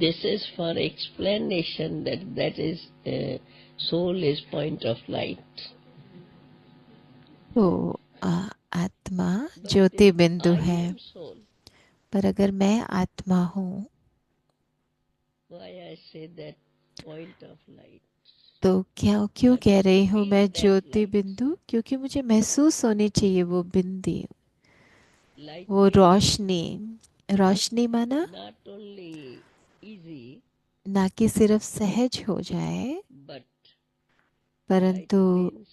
this is for explanation that is soul is point of light. तो आत्मा ज्योति बिंदु I है, am soul. पर अगर मैं आत्मा हूँ Why I say that point of light? तो क्यों कह रही हूँ मैं Feel that ज्योति light. बिंदु? क्योंकि मुझे महसूस होनी चाहिए वो बिंदी, Light वो means रोशनी। रोशनी माना not only easy, ना कि सिर्फ सहज हो जाए, but light परंतु means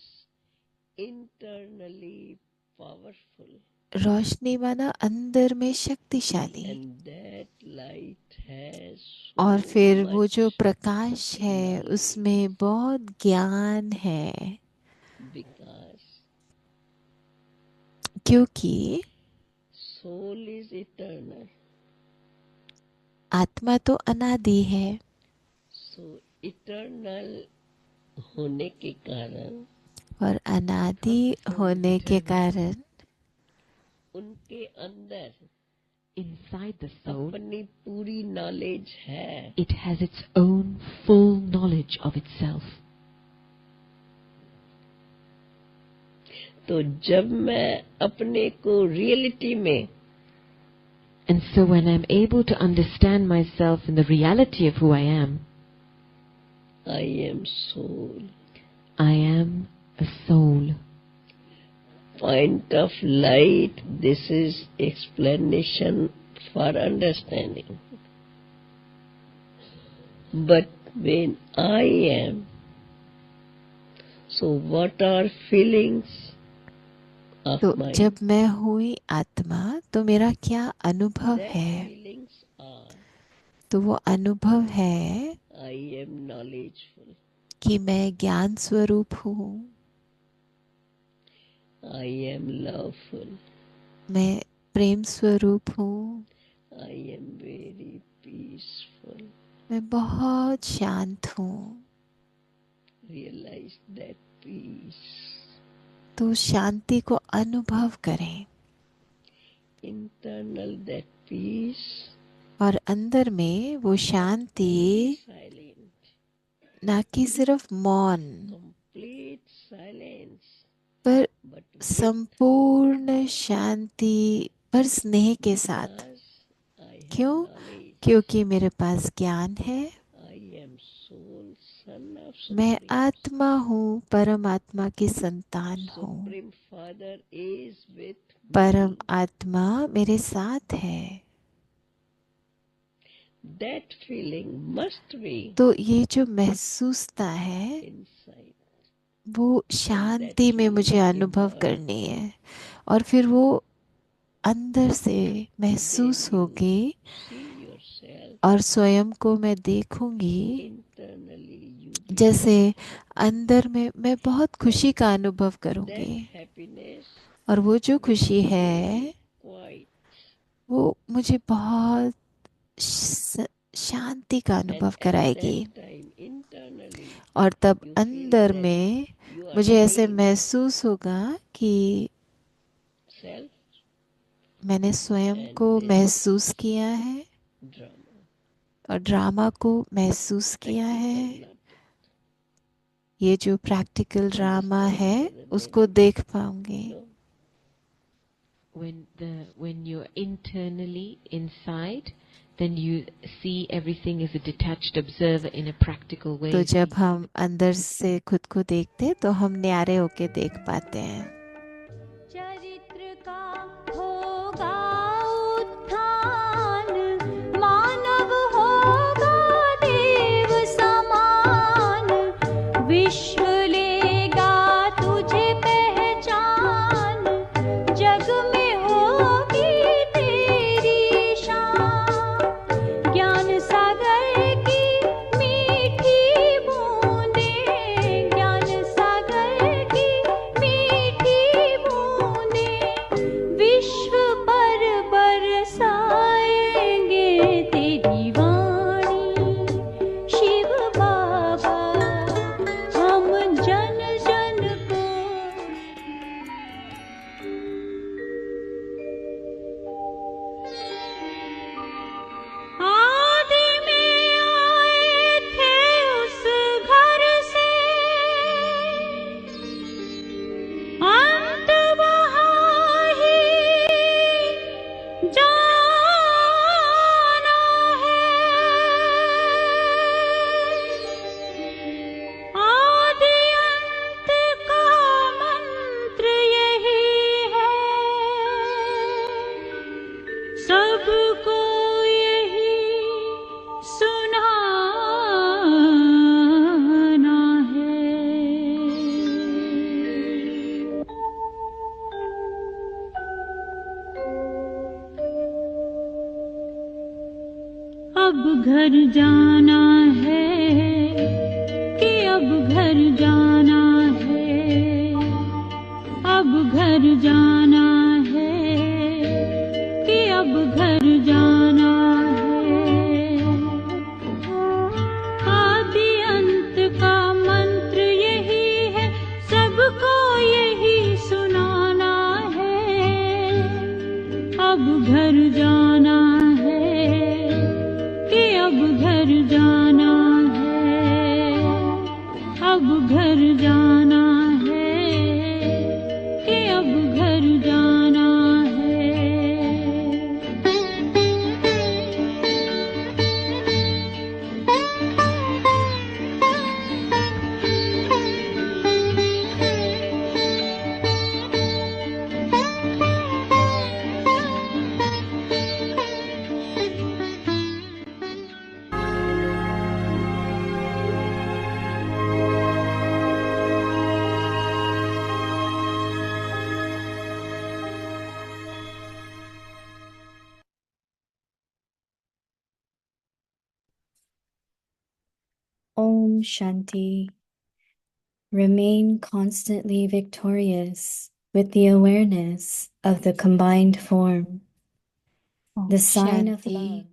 internally powerful. रोशनी माना अंदर में शक्तिशाली। And that light has और so फिर वो much जो प्रकाश है knowledge, उसमें बहुत ज्ञान है, because क्योंकि soul is eternal. आत्मा तो अनादि है। So eternal होने के कारण और अनादि होने के कारण उनके अंदर inside the soul, अपनी पूरी नॉलेज है। it has its own full knowledge of itself. तो जब मैं अपने को रियलिटी में And so when I'm able to understand myself in the reality of who I am soul, I am a soul. point of light, this is explanation for understanding. But when I am, so what are feelings of तो mine? जब मैं हुई आत्मा तो मेरा क्या अनुभव That है? feelings are तो वो अनुभव है I am knowledgeful, कि मैं ज्ञान स्वरूप हूँ, I am loveful, मैं प्रेम स्वरूप हूँ, I am very peaceful. मैं बहुत शांत हूँ। Realize that peace, तो शांति को अनुभव करें internal that peace, और अंदर में वो शांति, silent, ना कि सिर्फ मौन, complete silence, पर but संपूर्ण शांति, पर स्नेह के साथ। because I have क्यों? knowledge, क्योंकि मेरे पास ज्ञान है। I am soul, son of मैं Supreme. आत्मा हूँ, परमात्मा की संतान हूँ। Supreme Father is with परम me. आत्मा मेरे साथ है। That feeling must be तो ये जो महसूसता है inside. वो शांति में मुझे अनुभव करनी है, और फिर वो अंदर से महसूस होगी, See yourself और स्वयं को मैं देखूंगी internally. You जैसे अंदर में मैं बहुत खुशी का अनुभव that करूंगी, happiness और वो जो खुशी है quiet वो मुझे बहुत शांति का अनुभव कराएगी। that time internally. और तब You feel अंदर that में you are मुझे ऐसे seeing महसूस होगा कि self मैंने स्वयं and को this महसूस किया है drama. और ड्रामा को महसूस किया है। Practical, not ये जो प्रैक्टिकल ड्रामा है Understand, उसको देख पाऊंगी। no. When you're internally inside, then you see everything as a detached observer in a practical way. तो जब हम अंदर से खुद को देखते हैं तो हम न्यारे होके देख पाते हैं। चरित्र का होगा उत्थान, मानव होगा देव समान, विश्व लेगा तुझे पहचान, जग में होगी तेरी शान, ज्ञान सागर की मीठी बूंदें, ज्ञान सागर की मीठी अब घर जाना है कि अब घर जाना है, अब घर जाना है कि अब घर जाना है। आदि अंत का मंत्र यही है, सबको यही सुनाना है। अब घर जाना है कि अब घर जाना है, अब घर जाना है कि अब घर जाना Om Shanti. Remain constantly victorious with the awareness of the combined form. Om The sign of shanti. love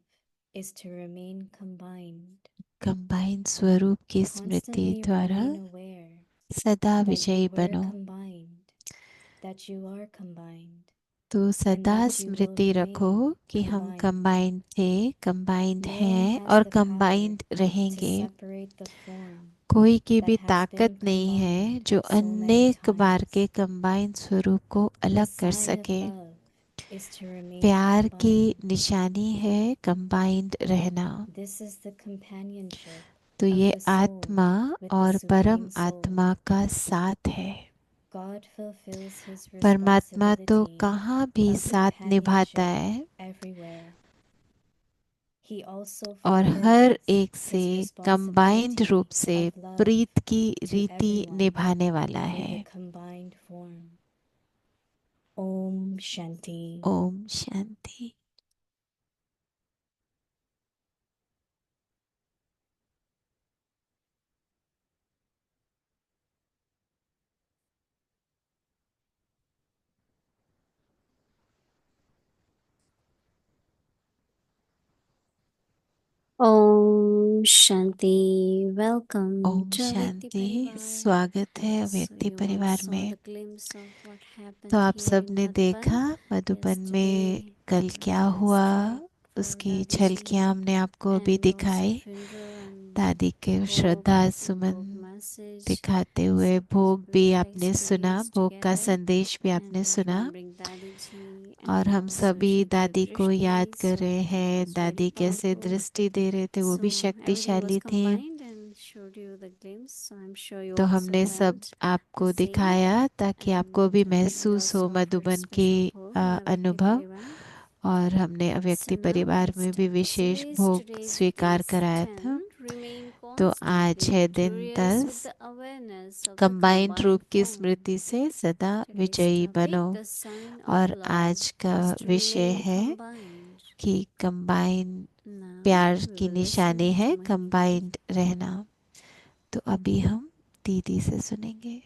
is to remain combined. Combine स्वरूप की स्मृति Constantly द्वारा remain aware सदा that विजयी you were बनो। combined, that you are combined, तो सदा that you will स्मृति रखो remain कि हम combined. कंबाइंड थे, कंबाइंड No one हैं has और the कंबाइंड power to रहेंगे। separate the form कोई की that भी has ताकत been नहीं है combined जो so many अनेक बार times. के कंबाइंड स्वरूप को The अलग कर sign of सके। love is to remain प्यार की combined. निशानी है कंबाइंड रहना। This is the companionship तो of ये the soul आत्मा with the और परम Supreme Soul. आत्मा का साथ है। God fulfills his परमात्मा तो responsibility कहाँ भी of साथ निभाता companionship है everywhere. He also और हर fulfills एक से his कंबाइंड responsibility रूप से of love प्रीत की to रीति everyone निभाने वाला with है। the combined form. Om Shanti. Om Shanti. Om Shanti. Welcome Om to Avyakti Shanti. Parivar. स्वागत है So अव्यक्ति you all परिवार saw में। the glimpse of what तो happened आप here सब in ने Madhuban देखा मधुबन में yesterday. कल क्या This हुआ, trip for उसकी Dadi ji झलकियां हमने आपको अभी and also दिखाई। funeral and दादी के Bhog Shraddha and Suman Bhog message. दिखाते हुए So it was भोग a भी beautiful आपने सुना, experience भोग का together. संदेश भी आपने And सुना। remembering Dadi ji और and हम also सभी Shri Guru दादी को याद Drishti. कर So रहे it हैं, was दादी very कैसे powerful. दृष्टि दे रहे थे, वो भी So everything was शक्तिशाली थी। combined and showed you the glimpse. So I'm sure you तो also हमने सब felt आपको the same. दिखाया ताकि आपको भी And we महसूस हो also offered मधुबन की special bhog in Avyakti अनुभव। Parivar. और हमने So अव्यक्ति now परिवार let's में भी start the विशेष series. भोग Today's day स्वीकार is कराया 10. था। Remain तो आज constantly है दिन victorious with 10, the awareness of the combined combined रूप की form. स्मृति से सदा Today's विजयी topic, बनो। the sign of और love आज का is to विषय remain है combined. कि कंबाइंड Now प्यार we की will निशानी listen है to Mahima. कंबाइंड रहना। तो अभी हम दीदी से सुनेंगे।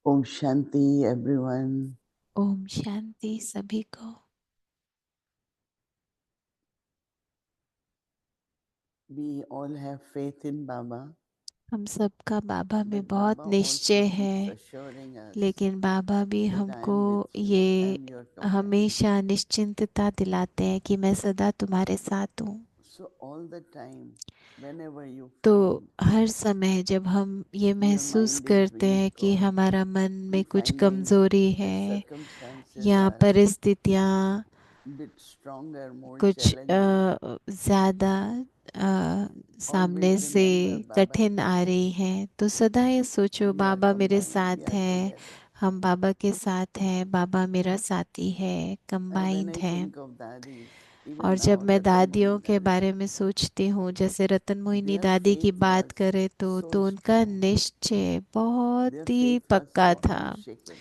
Om Shanti, everyone. Om Shanti सभी को। We all have faith in Baba, हम सबका बाबा में but बहुत Baba निश्चय also है, keeps assuring us लेकिन बाबा भी that I हमको am with you, I ये am your companion. हमेशा निश्चिंतता दिलाते हैं कि मैं सदा तुम्हारे साथ हूँ। So all the time, whenever you तो find हर समय जब हम ये your महसूस mind is करते हैं weak कि or हमारा मन you में कुछ finding कमजोरी that है circumstances या are परिस्थितियाँ bit stronger, more कुछ challenging, ज़्यादा सामने always से remember Baba is कठिन आ with रही you. हैं, तो सदा ये सोचो We are बाबा मेरे combined, we साथ are हैं, together. हम बाबा के साथ हैं, बाबा मेरा साथी है, And when कंबाइंड I है। think of dadis, even और जब now मैं Ratan दादियों Mohin के dadi, बारे में सोचती हूँ, जैसे रतन मोहिनी their दादी की faith बात was करें so तो उनका strong. निश्चय Their बहुत ही faith was पक्का so था, unshakable.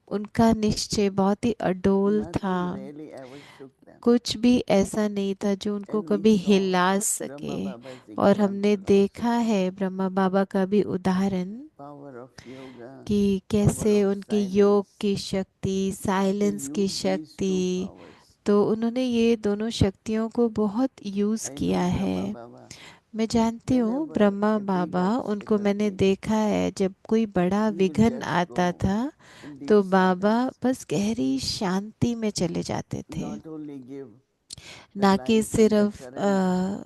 उनका निश्चय बहुत ही अडोल था, Nothing really ever shook them. कुछ भी ऐसा नहीं था जो उनको And we कभी saw हिला Brahma सके। Baba's और हमने example also. देखा है ब्रह्मा बाबा का भी उदाहरण Power of yoga, कि power कैसे of उनकी योग silence. की शक्ति, They साइलेंस की used these two शक्ति, powers. तो उन्होंने ये दोनों शक्तियों को बहुत यूज I किया know है। Brahma Baba. मैं जानती हूँ Whenever ब्रह्मा a big बाबा, उनको obstacle मैंने came, देखा है जब कोई बड़ा he will विघ्न just आता go था in deep तो बाबा silence. बस गहरी शांति में चले जाते थे, Not only give the ना कि light and the सिर्फ current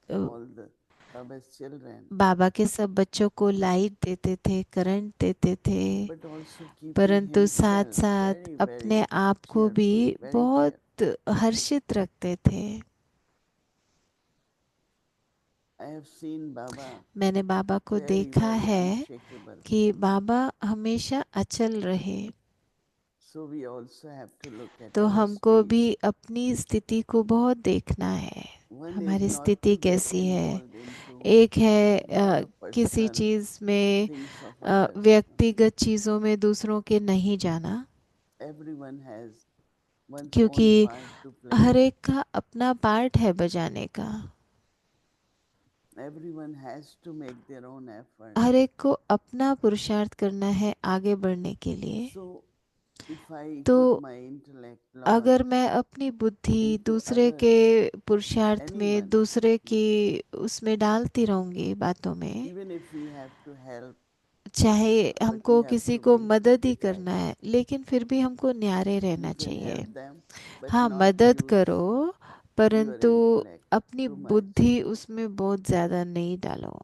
to all the Baba's children, बाबा के सब बच्चों को लाइट देते थे, करंट देते थे, but also keeping परंतु साथ himself साथ very, अपने very आप को भी cheerful, very बहुत cheerful. हर्षित रखते थे। I have seen Baba मैंने बाबा को very, देखा very है unshakable. कि बाबा हमेशा अचल रहे, So we also have to look at तो our हमको state. भी अपनी स्थिति को बहुत देखना है, One is हमारी not स्थिति to get कैसी है। involved into एक है lot of किसी personal चीज में things of others. व्यक्तिगत चीजों में दूसरों के नहीं जाना, Everyone has one's क्योंकि own part to play. हर एक का अपना पार्ट है बजाने का, Everyone has to make their own effort. हर एक को अपना पुरुषार्थ करना है आगे बढ़ने के लिए। So if I तो put my intellect lot अगर मैं अपनी बुद्धि into दूसरे others, के पुरुषार्थ में, anyone, दूसरे की उसमें डालती रहूंगी बातों में, even if we have to help, चाहे but हमको we have किसी to को be मदद ही detached. करना है, लेकिन फिर भी हमको न्यारे रहना You can चाहिए। help them, but हाँ, not मदद use करो, your परंतु intellect अपनी too much. बुद्धि उसमें बहुत ज्यादा नहीं डालो।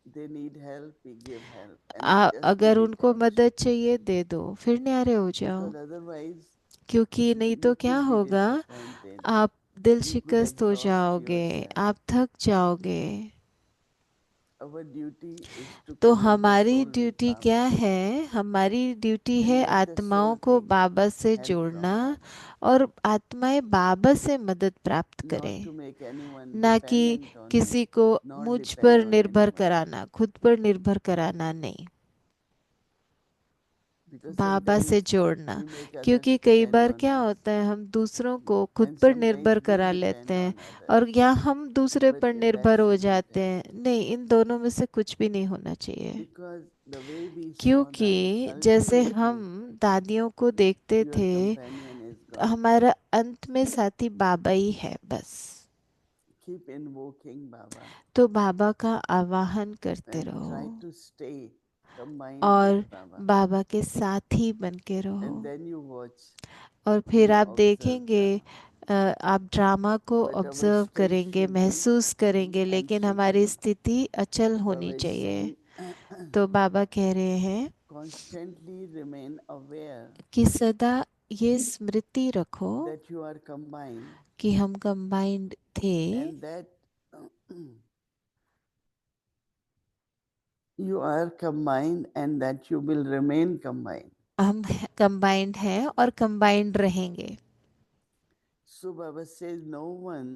They need help, we give help, and just be अगर उनको detached. मदद चाहिए दे दो, फिर न्यारे हो जाओ, Because otherwise, क्योंकि नहीं तो you क्या could be होगा, disappointed. आप दिल You could शिकस्त हो exhaust जाओगे, yourself. आप थक जाओगे। Our duty is to तो connect the हमारी soul with ड्यूटी Baba क्या है? हमारी ड्यूटी and है let the आत्माओं soul को take बाबा से help from जोड़ना, Baba. और आत्माएं बाबा से मदद प्राप्त Not करें, to make anyone ना कि dependent on किसी you, को nor मुझ depend पर on निर्भर anyone. कराना, खुद पर निर्भर कराना नहीं, Because बाबा से sometimes जोड़ना। we make others क्योंकि कई depend बार on क्या us, होता है, हम दूसरों को खुद and पर sometimes निर्भर we करा लेते depend हैं, on others. और या हम दूसरे But पर निर्भर that हो should not जाते हैं। happen. नहीं, इन दोनों में से कुछ भी नहीं होना चाहिए। Because the way we saw क्योंकि that जैसे हम ultimately दादियों को देखते your थे, companion is God. हमारा अंत में साथी बाबा ही है बस। Keep invoking Baba तो बाबा का आवाहन करते and रहो try to stay combined और with Baba. बाबा के साथी बन के रहो, And then you watch, और फिर you आप observe देखेंगे, Drama. आप ड्रामा को But our ऑब्जर्व state करेंगे, should be महसूस करेंगे, लेकिन हमारी unshakable. स्थिति अचल Baba होनी is चाहिए। saying, तो बाबा कह रहे हैं constantly remain aware कि सदा ये स्मृति रखो that you are combined कि हम कंबाइंड थे, and that you are combined and that you will remain combined. हम कंबाइंड हैं और कंबाइंड रहेंगे। So Baba says no one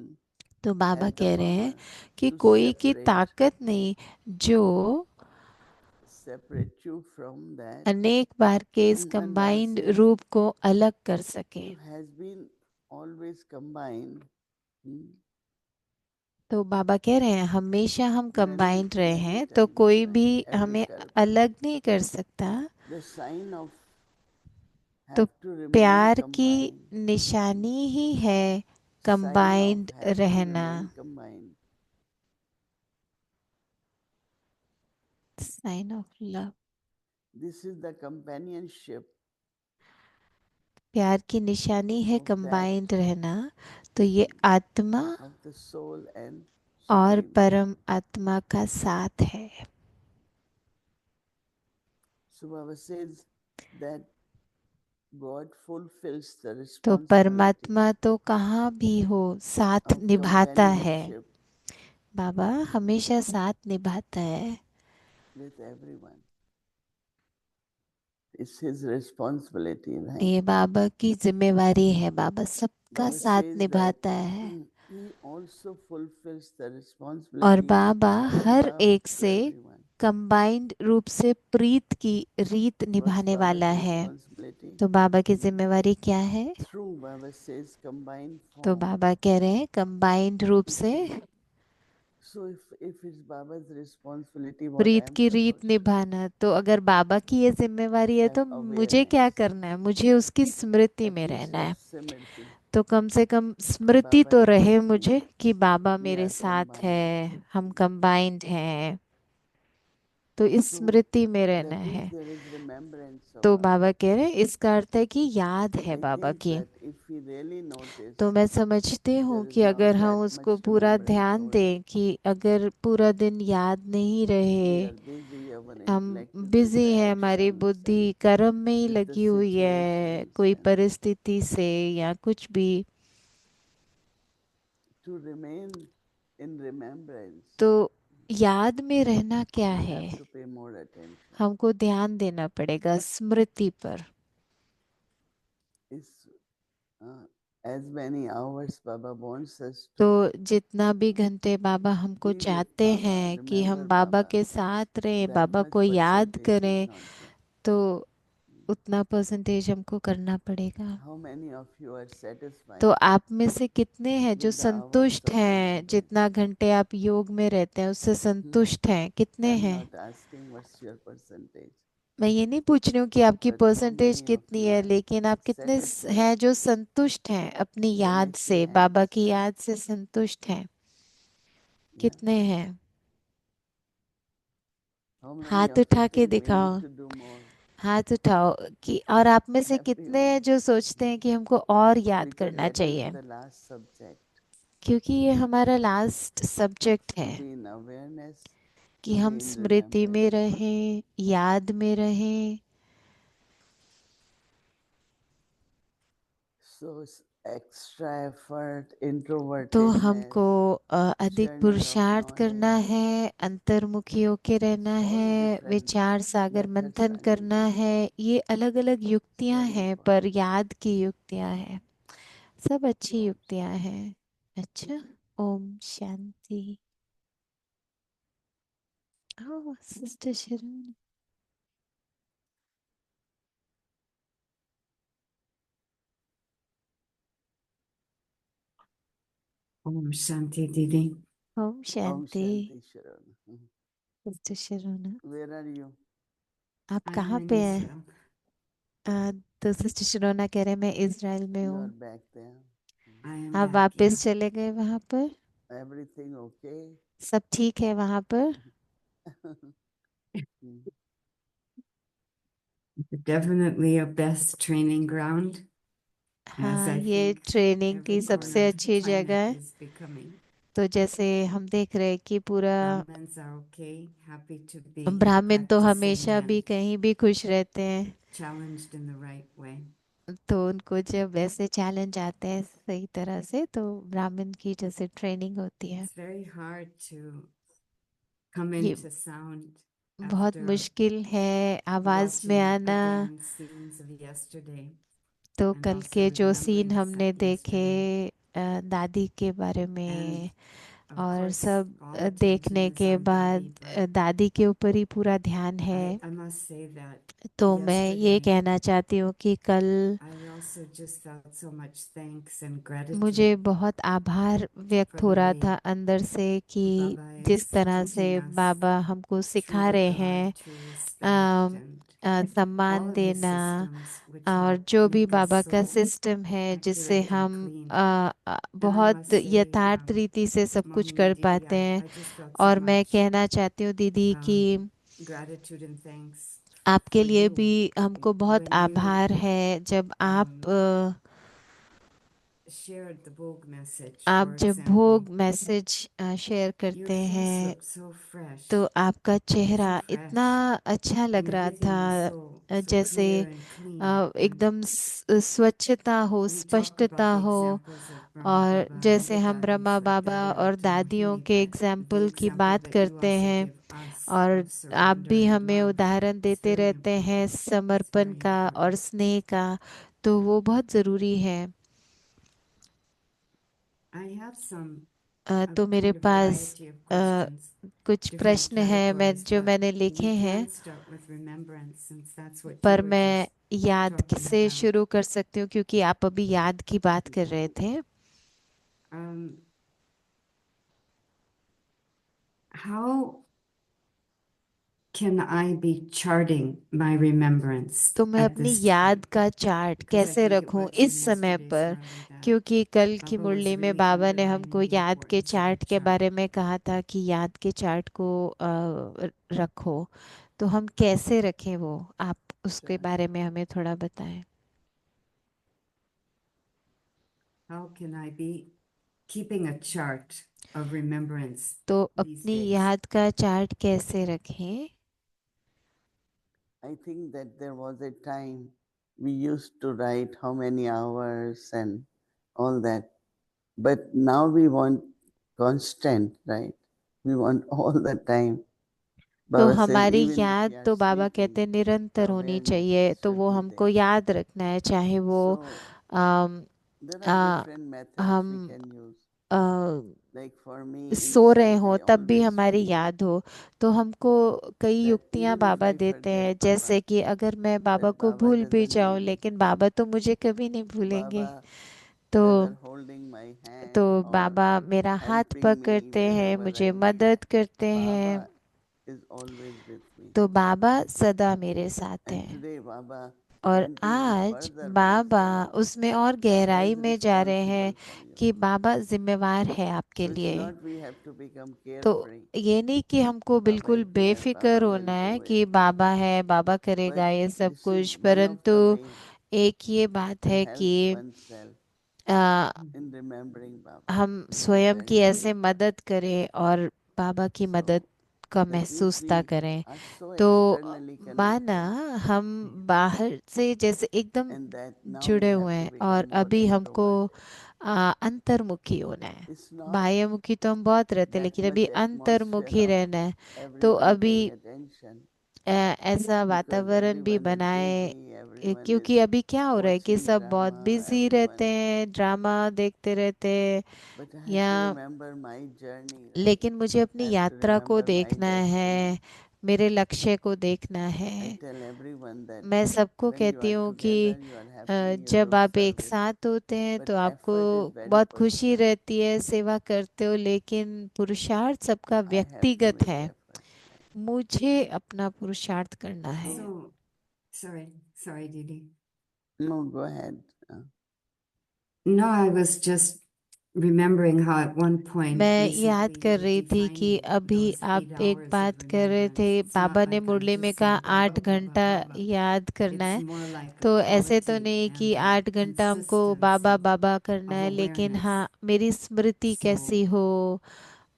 तो बाबा has the कह रहे हैं power कि to कोई की separate ताकत नहीं जो you from that. अनेक बार के इस And Baba कंबाइंड says रूप को अलग कर सके। you has been always combined. तो बाबा कह रहे हैं हमेशा हम कंबाइंड रहे Many हैं, तो times, कोई भी every हमें kalpa. अलग नहीं कर सकता। The sign of तो have to remain प्यार की combined. निशानी ही है Sign of combined have to रहना। remain combined sign of love. This is the companionship प्यार की निशानी है of that कंबाइंड रहना। तो ये आत्मा of the soul and और supreme. परम आत्मा का साथ है। So Baba says that God fulfills the तो responsibility परमात्मा तो कहाँ भी हो साथ of निभाता है। companionship बाबा हमेशा साथ निभाता है। with everyone. It's his responsibility, right? ये बाबा की जिम्मेवारी है। बाबा सबका Baba साथ says that निभाता है। he also fulfills the और responsibility Baba of her love एक to से everyone. कंबाइंड रूप से प्रीत की रीत What's निभाने Baba's वाला है। responsibility? तो बाबा की जिम्मेवारी क्या है? Through Baba says combined तो form. बाबा कह रहे हैं कंबाइंड रूप से So if it's Baba's responsibility, what I Preet am की रीत supposed to do? निभाना, तो अगर बाबा की ये जिम्मेवारी है Have तो मुझे क्या awareness, करना है? मुझे उसकी स्मृति at में least रहना have है। simriti. तो कम से कम स्मृति Baba तो is रहे with me. मुझे कि बाबा We मेरे are साथ combined. है, हम कंबाइंड हैं। तो इस So स्मृति में रहना that means है। there is remembrance of तो Baba. बाबा कह रहे हैं इसका अर्थ है कि याद है I बाबा think की। that if we really notice, तो मैं समझती हूँ there is कि अगर not हम that उसको much पूरा remembrance ध्यान over दें there. कि अगर पूरा दिन याद नहीं We रहे, are busy, our हम intellect is with busy the हैं, हमारी actions बुद्धि and कर्म में ही with the लगी हुई है, situations कोई and परिस्थिति से या कुछ भी, to remain in remembrance, तो याद में रहना क्या we है? have to pay more attention. हमको ध्यान देना पड़ेगा स्मृति पर। Is as many hours Baba wants us तो to जितना भी घंटे बाबा हमको be with चाहते Baba, हैं कि हम remember बाबा Baba, के साथ रहें, that बाबा much को याद percentage is करें, not there. तो उतना परसेंटेज हमको करना पड़ेगा। How many of you are satisfied तो आप में से कितने हैं जो with the hours संतुष्ट of हैं, satsang? जितना घंटे आप योग में रहते हैं उससे संतुष्ट हैं? कितने I'm हैं? not asking what's your percentage, मैं ये नहीं पूछ रही हूँ कि आपकी but how percentage many of कितनी you है, are लेकिन आप कितने satisfied? हैं जो संतुष्ट हैं अपनी Then याद lift से, your बाबा hands. की याद से संतुष्ट हैं? Yeah. कितने हैं? How many हाथ of you उठा के think we दिखाओ, need to do more? हाथ उठाओ। कि और आप में से कितने Everyone. हैं जो सोचते हैं कि हमको और याद Because करना that is चाहिए? the last subject. क्योंकि ये हमारा लास्ट सब्जेक्ट To है be in awareness, कि to be हम in स्मृति में remembrance. रहें, याद में रहें। So extra effort, तो introvertedness, हमको अधिक churning of पुरुषार्थ करना knowledge, है, अंतर्मुखी होके रहना all है, different विचार सागर methods मंथन are करना needed. है। ये अलग अलग युक्तियां Very हैं, important. पर याद की युक्तियां हैं। सब अच्छी Om युक्तियां हैं। अच्छा, ओम शांति। ओह सिस्टर शरण। Om Shanti Didi. ओम Om शांति। Shanti Sharan. सिस्टर शरण, Where are you? आप I am कहाँ in पे हैं? Israel. तो सिस्टर शरोना कह रहे हैं मैं इज़राइल में You हूँ। are back there. I am आप back, वापस yes. चले गए वहाँ पर? Everything okay? सब ठीक है वहाँ पर? Hmm. Definitely a best training ground, as हाँ, I ये think ट्रेनिंग every की corner सबसे of the अच्छी जगह planet है। is becoming. तो जैसे हम देख रहे हैं कि पूरा Brahmins are okay, happy to be ब्राह्मण तो practicing हमेशा भी and कहीं भी खुश रहते हैं। challenged in the right way. तो उनको जब ऐसे चैलेंज आते हैं सही तरह से, तो ब्राह्मण की जैसे ट्रेनिंग होती है। It's very hard to come ये into sound बहुत after मुश्किल है आवाज में watching आना। again scenes of yesterday तो and कल also के जो सीन remembering हमने Sat देखे yesterday. दादी के बारे And में, of और course, सब all attention देखने is के on बाद Dadi, but दादी के ऊपर ही पूरा ध्यान है। I must say that तो मैं ये yesterday कहना चाहती हूँ कि कल I also just felt so much thanks and मुझे gratitude बहुत आभार for व्यक्त हो the रहा था way अंदर से कि Baba जिस is तरह से teaching us बाबा हमको true सिखा रहे regard, हैं true respect, and सम्मान all of his देना, systems which और help जो भी make us बाबा का so सिस्टम है जिससे accurate and हम clean. And I बहुत must say, यथार्थ रीति से सब कुछ Mommy कर Didi, पाते हैं। I just felt so और मैं much कहना चाहती हूँ दीदी कि gratitude and thanks आपके for लिए you. भी हमको बहुत When you आभार है जब shared the Vogue message, आप for जब example, भोग मैसेज शेयर your करते face हैं looked so fresh, तो आपका चेहरा so इतना fresh, अच्छा लग and रहा everything था, was so जैसे clear and clean. And एकदम स्वच्छता हो, you talked स्पष्टता about the हो। examples of Brahma और Baba and जैसे the हम Brahma guidance that Baba Dada और to दादियों Mohini, के but the एग्जाम्पल की example बात that you करते also हैं give us और of आप surrender भी and हमें love उदाहरण is देते very रहते हैं important. It's समर्पण very का और important. स्नेह का, तो वो बहुत ज़रूरी है। I have some तो मेरे kind of pass variety of questions, कुछ different प्रश्न हैं categories, जो but मैंने लिखे we हैं, can start with remembrance since that's what you पर were मैं just याद talking से about. शुरू कर सकती हूँ क्योंकि आप अभी याद की बात कर रहे थे। How can I be charting my remembrance तो मैं at अपनी this याद time? का चार्ट Because I कैसे think it रखूं was in इस समय yesterday's पर, Murli that क्योंकि कल की Baba was मुरली में really बाबा ने हमको underlining the याद के importance of a चार्ट के chart. बारे में कहा था कि याद के चार्ट को रखो। तो हम कैसे रखें वो, आप उसके बारे में हमें थोड़ा बताएं। How can I be keeping a chart of remembrance तो these अपनी days? याद का चार्ट कैसे रखें? I think that there was a time we used to write how many hours and all that. But now we want constant, right? We want all the time. तो Baba says, हमारी even if याद we are तो बाबा sleeping, कहते हैं निरंतर the होनी awareness चाहिए, तो should वो be हमको there. याद रखना है, चाहे वो So um, there uh, are different methods we हम can use. Uh, Like for me, सो रहे inside हो I तब भी always हमारी feel याद हो। तो हमको कई that युक्तियां even if बाबा I देते forget हैं, Baba, जैसे कि अगर मैं बाबा that को Baba भूल भी doesn't जाऊं leave me. लेकिन बाबा तो मुझे कभी नहीं भूलेंगे। Baba, तो whether holding my तो hand or बाबा मेरा हाथ helping me पकड़ते हैं, wherever मुझे I need, मदद करते हैं। Baba is always with me. तो बाबा सदा मेरे साथ And हैं। today Baba और went even आज further by बाबा saying, उसमें और Baba गहराई is में जा रहे हैं responsible for you. कि बाबा जिम्मेवार है आपके So it's लिए। not we have to become तो carefree. ये नहीं कि हमको Baba बिल्कुल is there, बेफिक्र Baba will होना है do it. कि बाबा है, बाबा But करेगा ये सब this is कुछ, one of परंतु the way एक ये बात to है help कि oneself uh, in remembering Baba. हम This is स्वयं very की ऐसे मदद करें और बाबा की मदद so का that means महसूसता we करें। are so तो externally माना connected हम बाहर से जैसे एकदम and that now we जुड़े have हुए to हैं और become more अभी हमको introverted. अंतर्मुखी होना है। It's not बाह्यमुखी तो हम बहुत रहते हैं, that लेकिन अभी much atmosphere अंतर्मुखी of रहना है। तो everyone अभी paying attention ऐसा because वातावरण भी everyone is बनाए, busy, everyone is क्योंकि अभी क्या हो रहा है कि watching सब बहुत drama, बिजी रहते everyone. हैं, ड्रामा देखते रहते हैं। But I have या to remember my journey, right? लेकिन मुझे I अपनी have to यात्रा को remember my देखना destiny. है, मेरे लक्ष्य को देखना I है। tell everyone that मैं सबको when you कहती are हूँ कि together, you are happy, you जब do आप एक service, साथ होते हैं but तो आपको effort is very बहुत खुशी personal. रहती है, सेवा करते हो, लेकिन पुरुषार्थ सबका I have to व्यक्तिगत make है। effort. Right? मुझे अपना पुरुषार्थ करना है। So, sorry, Didi. No, go ahead. No, I was just remembering how at one point मैं याद recently कर you were रही थी कि defining अभी those 8 आप एक hours बात of कर रहे थे, remembrance. It's बाबा not ने like I'm मुरली में just कहा saying Baba, 8 Baba, घंटा Baba. याद करना It's है। more like a तो ऐसे तो quality नहीं कि and a 8 घंटा हमको बाबा consistency बाबा करना of है, लेकिन awareness. हाँ मेरी स्मृति कैसी So हो,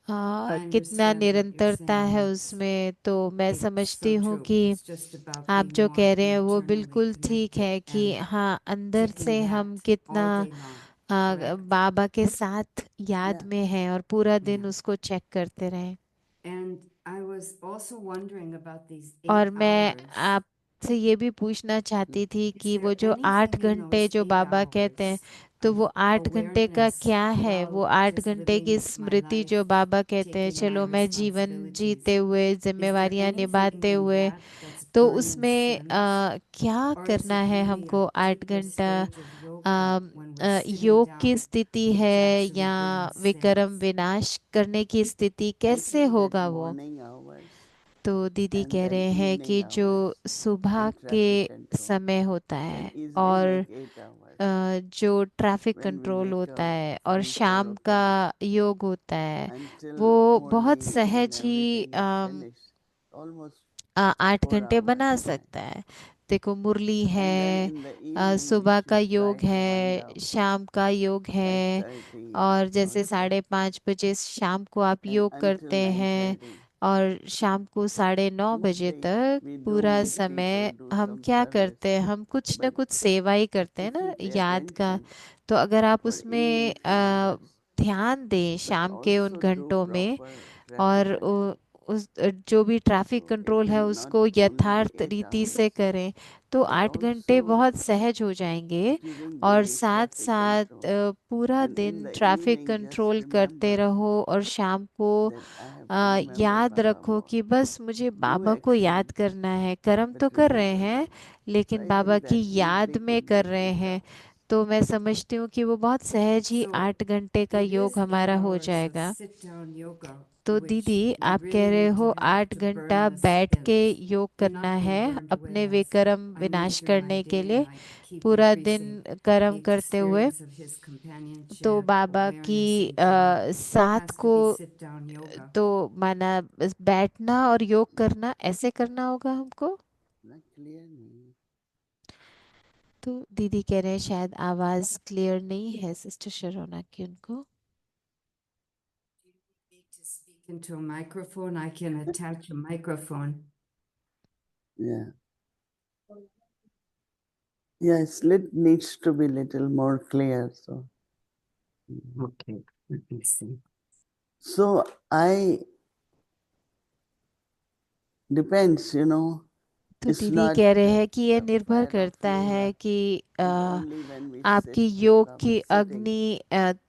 I कितना understand what you're निरंतरता saying. है It's उसमें। तो मैं it's समझती so हूँ true. कि It's just about आप being जो more कह रहे हैं वो internally बिल्कुल ठीक connected है कि and हाँ अंदर checking से हम that कितना all day long. Correct? बाबा के साथ याद Yeah. में हैं और पूरा दिन Yeah. उसको चेक करते रहें। And I was also wondering about these और 8 मैं hours. आपसे ये भी पूछना चाहती थी Is कि there वो जो 8 anything in घंटे those जो 8 बाबा कहते हैं, hours तो of वो 8 घंटे का awareness क्या है? वो while 8 just घंटे की living my स्मृति life, जो बाबा कहते हैं, taking my चलो मैं जीवन responsibilities? जीते हुए, Is there जिम्मेवारियां anything निभाते in हुए, that that's तो burning उसमें sense? क्या Or is करना it है really a हमको? 8 deeper घंटा stage of yoga when we're sitting योग की down, स्थिति which है actually या brings विक्रम sense? विनाश करने की स्थिति, I कैसे think that होगा वो? morning hours तो दीदी and कह then रहे हैं evening कि जो hours सुबह and के traffic control समय होता can है easily और make 8 hours जो traffic when we control make होता a है और phone call शाम का occasionally. योग होता है, Until वो बहुत Murli and सहज ही everything is finished, almost 8 4 घंटे बना hours. सकता है। देखो मुरली And then है, in the evening we सुबह का should योग try to wind है, up शाम का योग है, 5:30 और जैसे or so. 5:30 बजे शाम को आप And योग until करते हैं 9:30. और शाम को 9:30 बजे Mostly तक we do पूरा meet people, समय do हम some क्या service. करते हैं, हम कुछ न But कुछ सेवा ही करते हैं if ना you pay याद का। attention तो अगर आप for उसमें evening few hours, ध्यान दें but शाम के उन also do घंटों में, proper और traffic control. उस जो भी ट्रैफिक So it कंट्रोल है will not उसको only be यथार्थ 8 रीति से hours, करें, तो but 8 घंटे also बहुत सहज हो जाएंगे। during और day साथ traffic साथ control. पूरा And in दिन the traffic evening, just control करते remember रहो, और शाम को that I have to remember याद Baba रखो more. कि बस मुझे Do बाबा को याद action, करना है। कर्म but तो कर रहे remember हैं, Baba. So लेकिन I बाबा think की that would याद be में could कर be रहे picked हैं। up. तो मैं समझती हूँ कि वो बहुत सहज ही So 8 घंटे का it योग is 8 हमारा हो hours of जाएगा। sit down yoga, तो which दीदी we आप कह really रहे need हो to have 8 घंटा to burn the बैठ के sins. योग They're not करना being है burned अपने away as विकर्म I move विनाश through my करने के day लिए, and I keep पूरा दिन increasing कर्म the करते हुए। experience of his तो companionship, बाबा की awareness, and joy. साथ Has to को, be sit down yoga. तो माना बस बैठना और योग करना, ऐसे करना होगा हमको। Not clear नहीं. तो दीदी कह रहे हैं शायद आवाज क्लियर नहीं है सिस्टर शरोना की उनको। Need to speak into a microphone. I can attach a microphone. Yeah. Yes, it needs to be little more clear. So. Okay, let me see. So I depends, तो it's दीदी not कह रहे हैं कि ये the निर्भर fire of करता है yoga कि is only when we आपकी sit with योग Baba की sitting, अग्नि